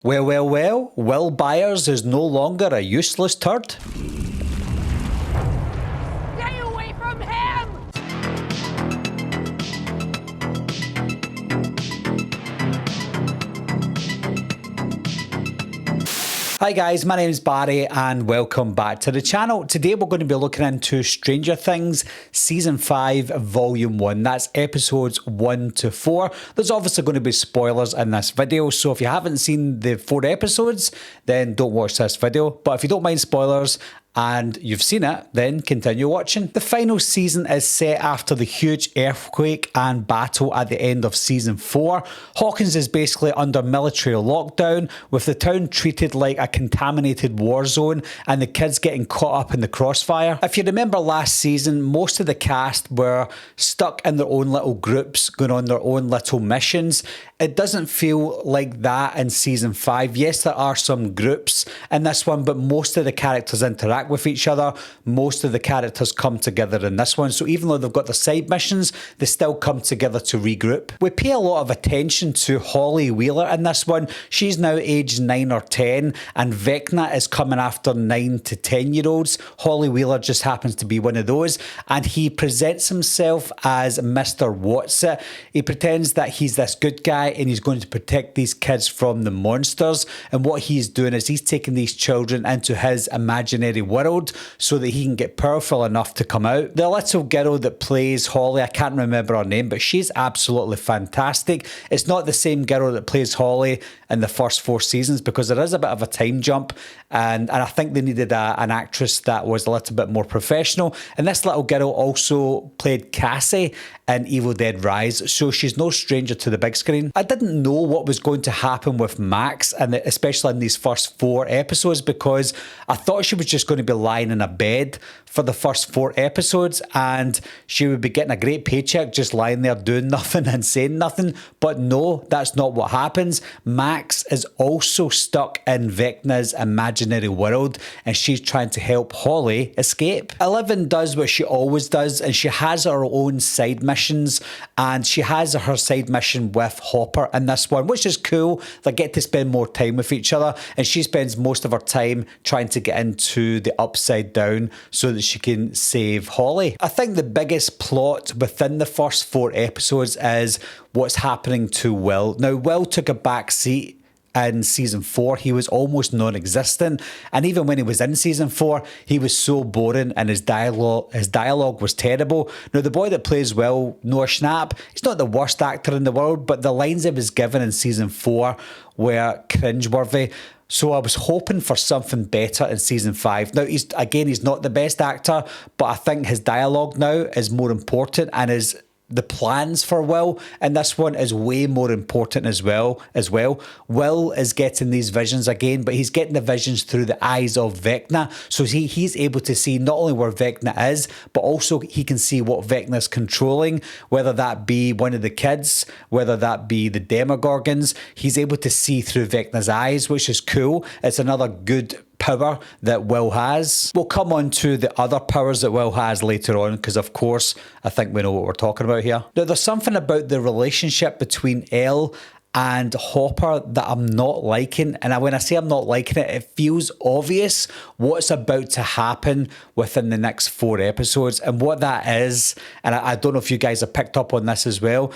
Well, Will Byers is no longer a useless turd. Stay away from him! Hi guys, my name is Barry and welcome back to the channel. Today we're going to be looking into Stranger Things Season 5 Volume 1. That's episodes 1 to 4. There's obviously going to be spoilers in this video, so if you haven't seen the 4 episodes, then don't watch this video. But if you don't mind spoilers, and you've seen it, then continue watching. The final season is set after the huge earthquake and battle at the end of season 4. Hawkins is basically under military lockdown, with the town treated like a contaminated war zone and the kids getting caught up in the crossfire. If you remember last season, most of the cast were stuck in their own little groups, going on their own little missions. It doesn't feel like that in season 5. Yes, there are some groups in this one, but most of the characters interact with each other. Most of the characters come together in this one. So even though they've got their side missions, they still come together to regroup. We pay a lot of attention to Holly Wheeler in this one. She's now aged 9 or 10, and Vecna is coming after 9 to 10-year-olds. Holly Wheeler just happens to be one of those, and he presents himself as Mr. Whatsit. He pretends that he's this good guy and he's going to protect these kids from the monsters. And what he's doing is he's taking these children into his imaginary world so that he can get powerful enough to come out. The little girl that plays Holly, I can't remember her name, but she's absolutely fantastic. It's not the same girl that plays Holly in the first 4 seasons, because there is a bit of a time jump, and I think they needed an actress that was a little bit more professional. And this little girl also played Cassie in Evil Dead Rise, so she's no stranger to the big screen. I didn't know what was going to happen with Max, and especially in these first 4 episodes, because I thought she was just going to be lying in a bed for the first 4 episodes and she would be getting a great paycheck just lying there doing nothing and saying nothing. But no, that's not what happens. Max is also stuck in Vecna's imaginary world and she's trying to help Holly escape. 11 does what she always does, and she has her own side missions, and she has her side mission with Hopper in this one, which is cool. They get to spend more time with each other, and she spends most of her time trying to get into the Upside Down so that she can save Holly. I think the biggest plot within the first 4 episodes is what's happening to Will. Now, Will took a back seat in season 4. He was almost non-existent, and even when he was in season 4, he was so boring and his dialogue was terrible. Now, the boy that plays Will, Noah Schnapp, he's not the worst actor in the world, but the lines he was given in season 4 were cringeworthy. So I was hoping for something better in season 5. Now, he's not the best actor, but I think his dialogue now is more important, and the plans for Will and this one is way more important as well. Will is getting these visions again, but he's getting the visions through the eyes of Vecna. So he's able to see not only where Vecna is, but also he can see what Vecna's controlling, whether that be one of the kids, whether that be the Demogorgons. He's able to see through Vecna's eyes, which is cool. It's another good power that Will has. We'll come on to the other powers that Will has later on, because of course I think we know what we're talking about here. Now, there's something about the relationship between Elle and Hopper that I'm not liking, and when I say I'm not liking it, it feels obvious what's about to happen within the next 4 episodes, and what that is, and I don't know if you guys have picked up on this as well.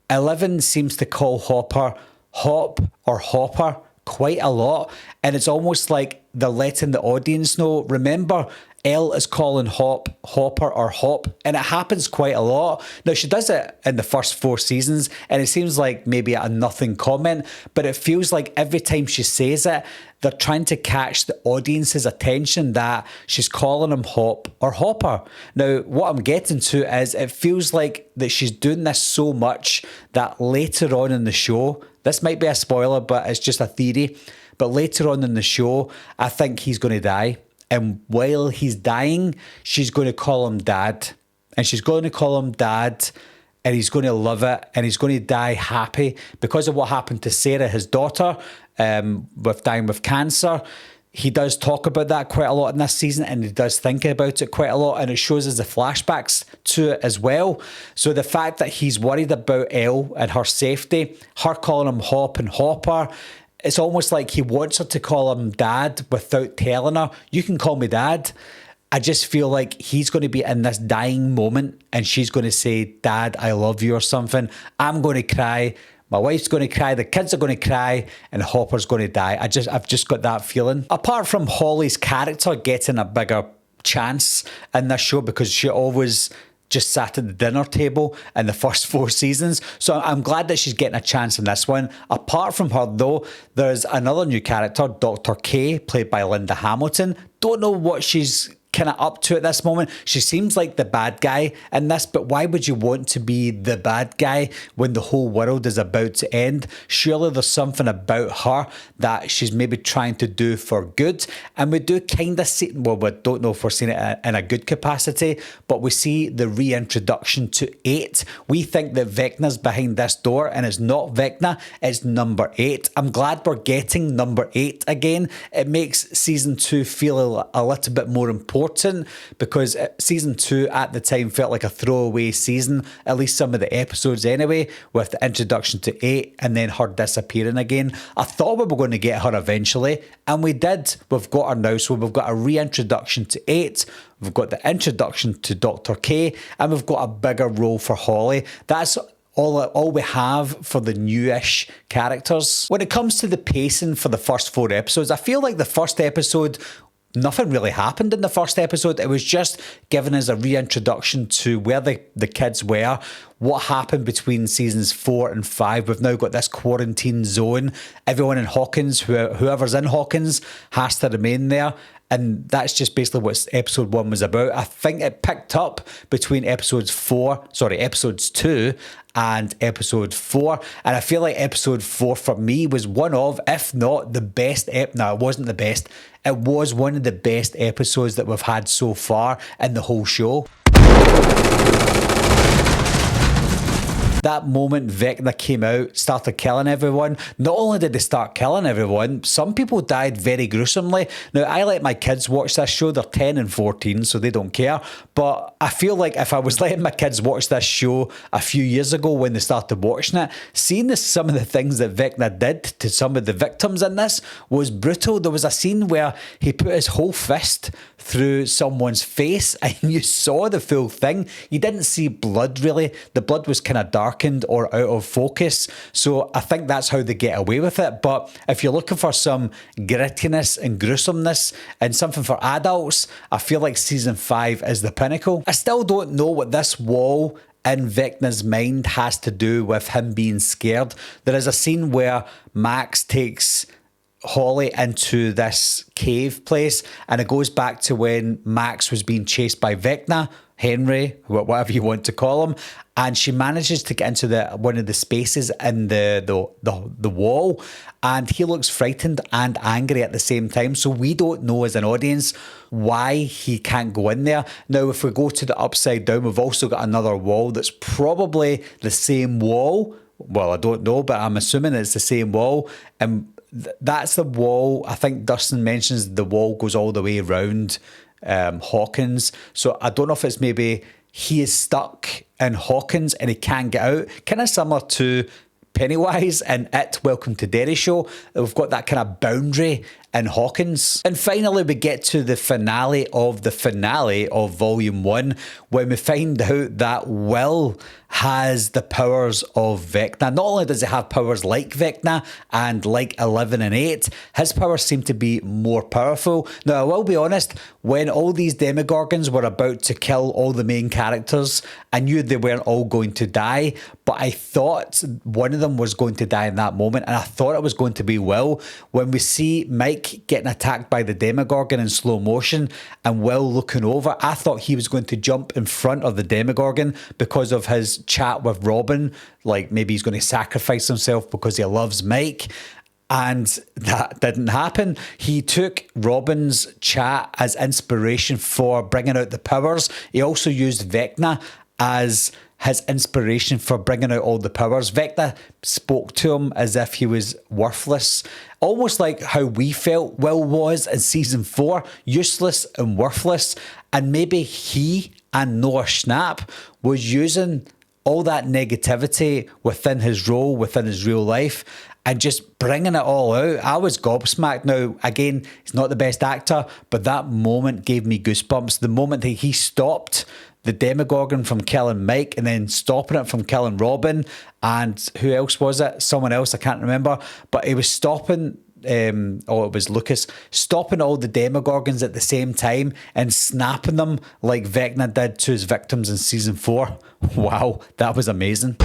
11 seems to call Hopper Hop or Hopper quite a lot, and it's almost like they're letting the audience know. Remember, Elle is calling Hopper or Hop, and it happens quite a lot. Now, she does it in the first 4 seasons, and it seems like maybe a nothing comment, but it feels like every time she says it, they're trying to catch the audience's attention that she's calling him Hop or Hopper. Now, what I'm getting to is it feels like that she's doing this so much that later on in the show, this might be a spoiler, but it's just a theory, but later on in the show, I think he's going to die. And while he's dying, she's going to call him Dad. And she's going to call him Dad, and he's going to love it, and he's going to die happy because of what happened to Sarah, his daughter, with dying with cancer. He does talk about that quite a lot in this season, and he does think about it quite a lot, and it shows us the flashbacks to it as well. So the fact that he's worried about Elle and her safety, her calling him Hop and Hopper, It's almost like he wants her to call him dad without telling her, you can call me dad. I just feel like he's going to be in this dying moment and she's going to say, Dad, I love you or something. I'm going to cry. My wife's going to cry. The kids are going to cry and Hopper's going to die. I've just got that feeling. Apart from Holly's character getting a bigger chance in this show because she always just sat at the dinner table in the first 4 seasons. So I'm glad that she's getting a chance in this one. Apart from her though, there's another new character, Dr. K, played by Linda Hamilton. Don't know what she's kind of up to at this moment. She seems like the bad guy in this, but why would you want to be the bad guy when the whole world is about to end? Surely there's something about her that she's maybe trying to do for good. And we do kind of see, well, we don't know if we're seeing it in a good capacity, but we see the reintroduction to 8. We think that Vecna's behind this door and it's not Vecna, it's number 8. I'm glad we're getting number 8 again. It makes season 2 feel a little bit more important because season 2 at the time felt like a throwaway season, at least some of the episodes anyway, with the introduction to 8 and then her disappearing again. I thought we were going to get her eventually, and we did. We've got her now, so we've got a reintroduction to 8, we've got the introduction to Dr. K, and we've got a bigger role for Holly. That's all we have for the newish characters. When it comes to the pacing for the first 4 episodes, I feel like the first episode, nothing really happened in the first episode. It was just giving us a reintroduction to where the kids were, what happened between seasons 4 and 5. We've now got this quarantine zone. Everyone in Hawkins, whoever's in Hawkins, has to remain there. And that's just basically what episode 1 was about. I think it picked up between episodes 2 and episode 4. And I feel like episode 4 for me was one of, if not the best, no, it wasn't the best. It was one of the best episodes that we've had so far in the whole show. That moment Vecna came out, started killing everyone. Not only did they start killing everyone, some people died very gruesomely. Now, I let my kids watch this show. They're 10 and 14, so they don't care. But I feel like if I was letting my kids watch this show a few years ago when they started watching it, seeing some of the things that Vecna did to some of the victims in this was brutal. There was a scene where he put his whole fist through someone's face and you saw the full thing. You didn't see blood really. The blood was kind of darkened or out of focus. So I think that's how they get away with it. But if you're looking for some grittiness and gruesomeness and something for adults, I feel like season 5 is the pinnacle. I still don't know what this wall in Vecna's mind has to do with him being scared. There is a scene where Max takes Holly into this cave place, and it goes back to when Max was being chased by Vecna, Henry, whatever you want to call him, and she manages to get into one of the spaces in the wall, and he looks frightened and angry at the same time. So we don't know as an audience why he can't go in there. Now, if we go to the upside down, we've also got another wall that's probably the same wall. Well, I don't know, but I'm assuming it's the same wall, and that's the wall. I think Dustin mentions the wall goes all the way around Hawkins. So I don't know if it's maybe he is stuck in Hawkins and he can't get out. Kind of similar to Pennywise and It, Welcome to Derry show. We've got that kind of boundary in Hawkins. And finally, we get to the finale of Volume 1, when we find out that Will has the powers of Vecna. Not only does he have powers like Vecna and like 11 and 8, his powers seem to be more powerful. Now, I will be honest, when all these demogorgons were about to kill all the main characters, I knew they weren't all going to die, but I thought one of them was going to die in that moment, and I thought it was going to be Will. When we see Mike getting attacked by the demogorgon in slow motion and Will looking over, I thought he was going to jump in front of the demogorgon because of his chat with Robin, like maybe he's going to sacrifice himself because he loves Mike. And that didn't happen. He took Robin's chat as inspiration for bringing out the powers. He also used Vecna as his inspiration for bringing out all the powers. Vecna spoke to him as if he was worthless, almost like how we felt Will was in season 4, useless and worthless. And maybe he and Noah Schnapp was using all that negativity within his role, within his real life, and just bringing it all out. I was gobsmacked. Now, again, he's not the best actor, but that moment gave me goosebumps. The moment that he stopped the Demogorgon from killing Mike and then stopping it from killing Robin, and who else was it? Someone else, I can't remember, but he was stopping, it was Lucas, stopping all the Demogorgons at the same time and snapping them like Vecna did to his victims in season 4. Wow, that was amazing.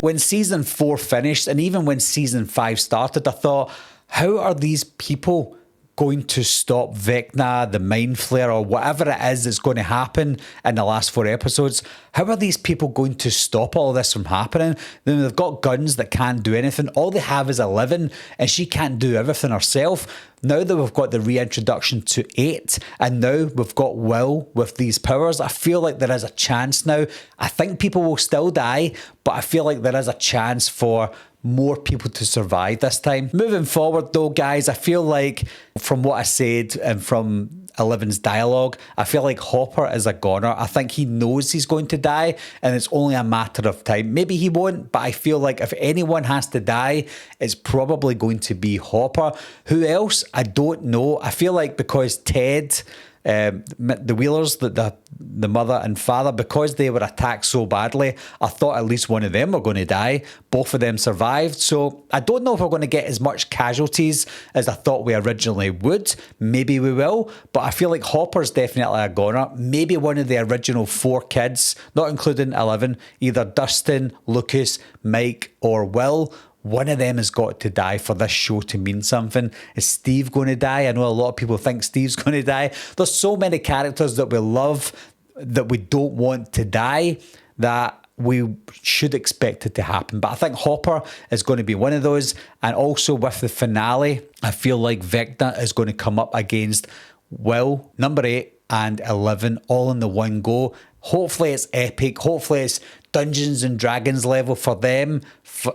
When season 4 finished, and even when season 5 started, I thought, how are these people going to stop Vecna, the Mind Flayer, or whatever it is that's going to happen in the last 4 episodes? How are these people going to stop all this from happening? Then they've got guns that can't do anything. All they have is 11, and she can't do everything herself. Now that we've got the reintroduction to 8, and now we've got Will with these powers, I feel like there is a chance now. I think people will still die, but I feel like there is a chance for more people to survive this time. Moving forward though, guys, I feel like from what I said and from 11's dialogue, I feel like Hopper is a goner. I think he knows he's going to die and it's only a matter of time. Maybe he won't, but I feel like if anyone has to die, it's probably going to be Hopper. Who else? I don't know. I feel like because Ted, the Wheelers, the mother and father, because they were attacked so badly, I thought at least one of them were going to die. Both of them survived. So I don't know if we're going to get as much casualties as I thought we originally would. Maybe we will. But I feel like Hopper's definitely a goner. Maybe one of the original 4 kids, not including 11, either Dustin, Lucas, Mike or Will. One of them has got to die for this show to mean something. Is Steve going to die? I know a lot of people think Steve's going to die. There's so many characters that we love that we don't want to die that we should expect it to happen. But I think Hopper is going to be one of those. And also with the finale, I feel like Vecna is going to come up against Will, number 8 and 11 all in the one go. Hopefully it's epic. Hopefully it's Dungeons and Dragons level for them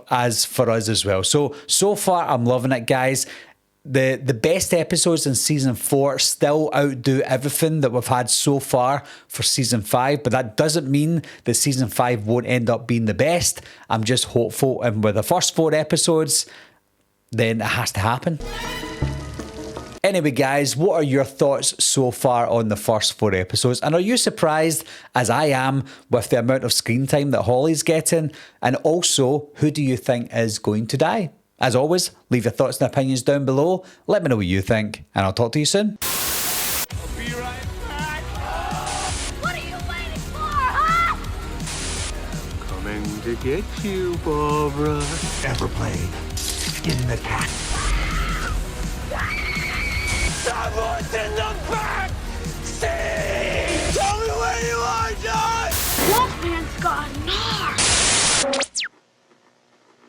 as for us as well. So far I'm loving it, guys. The best episodes in season 4 still outdo everything that we've had so far for season 5, but that doesn't mean that season 5 won't end up being the best. I'm just hopeful, and with the first 4 episodes, then it has to happen. Anyway, guys, what are your thoughts so far on the first 4 episodes? And are you surprised, as I am, with the amount of screen time that Holly's getting? And also, who do you think is going to die? As always, leave your thoughts and opinions down below. Let me know what you think, and I'll talk to you soon. I'll be right back. What are you waiting for, huh? Coming to get you, Barbara. Ever played Skin the Cat? Someone's in the back!